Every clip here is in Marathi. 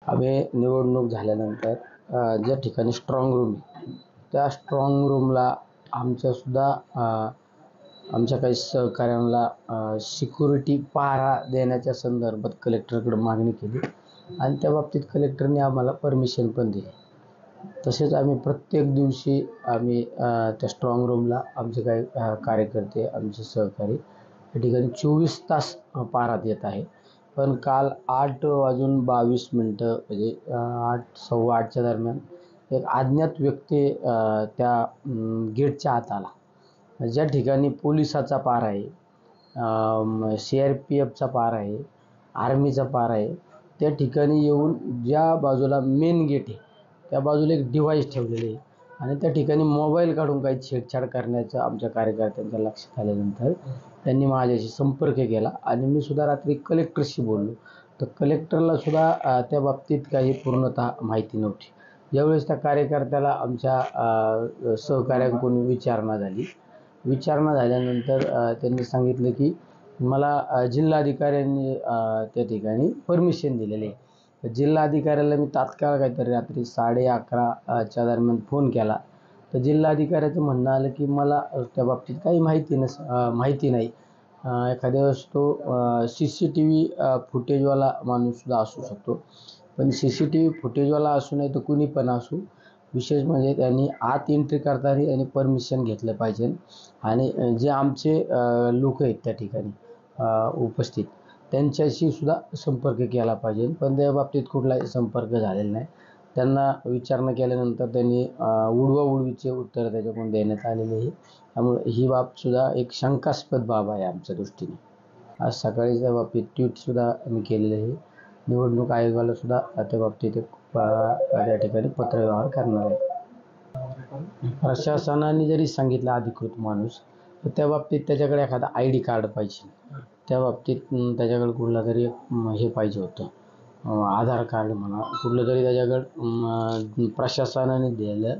आम्ही निवडणूक झाल्यानंतर ज्या ठिकाणी स्ट्रॉंग रूम आहे, त्या स्ट्रॉंग रूमला आमच्या काही सहकाऱ्यांना सिक्युरिटी पहारा देण्याच्या संदर्भात कलेक्टरकडे मागणी केली आणि त्या बाबतीत कलेक्टरने आम्हाला परमिशन पण दिली. तसेच आम्ही प्रत्येक दिवशी त्या स्ट्रॉंग रूमला आमचे काही कार्यकर्ते, आमचे सहकारी या ठिकाणी 24 तास पहारा देत आहे. पण काल 8:22 म्हणजे 8:15च्या दरम्यान एक अज्ञात व्यक्ती त्या गेटच्या आत आला. ज्या ठिकाणी पोलिसाचा पहारा आहे, CRPFचा पहारा आहे, आर्मीचा पहारा आहे, त्या ठिकाणी येऊन ज्या बाजूला मेन गेट आहे त्या बाजूला एक डिव्हाइस ठेवलेले आहे आणि त्या ठिकाणी मोबाईल काढून काही छेडछाड करण्याचं आमच्या कार्यकर्त्यांच्या लक्षात आल्यानंतर त्यांनी माझ्याशी संपर्क केला आणि मी सुद्धा रात्री कलेक्टरशी बोललो. तर कलेक्टरला सुद्धा त्या बाबतीत काही पूर्णतः माहिती नव्हती. ज्यावेळेस त्या कार्यकर्त्याला आमच्या सहकाऱ्यांकडून विचारणा झाल्यानंतर त्यांनी सांगितलं की मला जिल्हाधिकाऱ्यांनी त्या ठिकाणी परमिशन दिलेली आहे. जिल्हाधिकाऱ्याला मी तात्काळ काहीतरी रात्री 11:30च्या दरम्यान फोन केला. तर जिल्हाधिकाऱ्याचं म्हणणं आलं की मला त्या बाबतीत काही माहिती नाही. एखाद्या वेळेस तो CCTV फुटेजवाला माणूससुद्धा असू शकतो. पण CCTV फुटेजवाला असू नाही तर कुणी पण असू, विशेष म्हणजे त्यांनी आत एंट्री करताना त्यांनी परमिशन घेतलं पाहिजे आणि जे आमचे लोक आहेत त्या ठिकाणी उपस्थित त्यांच्याशी सुद्धा संपर्क केला पाहिजे. पण त्या बाबतीत कुठलाही संपर्क झालेला नाही. त्यांना विचारणा केल्यानंतर त्यांनी उडवाउडवीचे उत्तर त्याच्याकडून देण्यात आलेले आहे. त्यामुळे ही बाबसुद्धा एक शंकास्पद बाब आहे आमच्या दृष्टीने. आज सकाळी त्या बाबतीत ट्विटसुद्धा मी केलेलं आहे. निवडणूक आयोगाला सुद्धा त्या बाबतीत त्या ठिकाणी पत्रव्यवहार करणार आहे. प्रशासनाने जरी सांगितलं अधिकृत माणूस, तर त्या बाबतीत त्याच्याकडे एखादा ID कार्ड पाहिजे. त्या बाबतीत त्याच्याकडे कुठला तरी हे पाहिजे होतं, आधार कार्ड म्हणा, कुठलं तरी त्याच्याकडं प्रशासनाने दिलेलं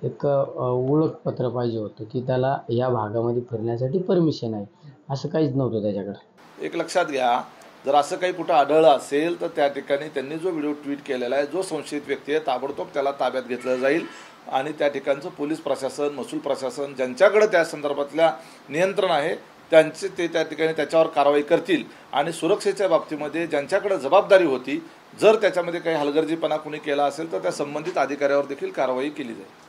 एक ओळखपत्र पाहिजे होतं की त्याला या भागामध्ये फिरण्यासाठी परमिशन आहे. असं काहीच नव्हतं त्याच्याकडं. एक लक्षात घ्या, जर असं काही कुठं आढळलं असेल तर त्या ठिकाणी त्यांनी जो व्हिडिओ ट्विट केलेला आहे, जो संशयित व्यक्ती आहे ताबडतोब त्याला ताब्यात घेतलं जाईल आणि त्या ठिकाणचं पोलीस प्रशासन, महसूल प्रशासन ज्यांच्याकडे त्या संदर्भातल्या नियंत्रण आहे ते त्या ठिकाणी त्याच्यावर कारवाई करतील आणि सुरक्षेच्या बाबतीमध्ये ज्यांच्याकडे जबाबदारी होती, जर त्याच्यामध्ये काही हलगर्जीपणा कुणी केला असेल तर त्या संबंधित अधिकाऱ्यावर देखील कारवाई केली जाईल.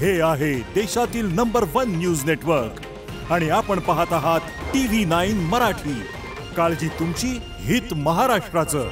हे आहे देशातील नंबर 1 न्यूज नेटवर्क आणि आपण पाहत आहात TV9 मराठी. काळजी तुमची, हित महाराष्ट्राचं.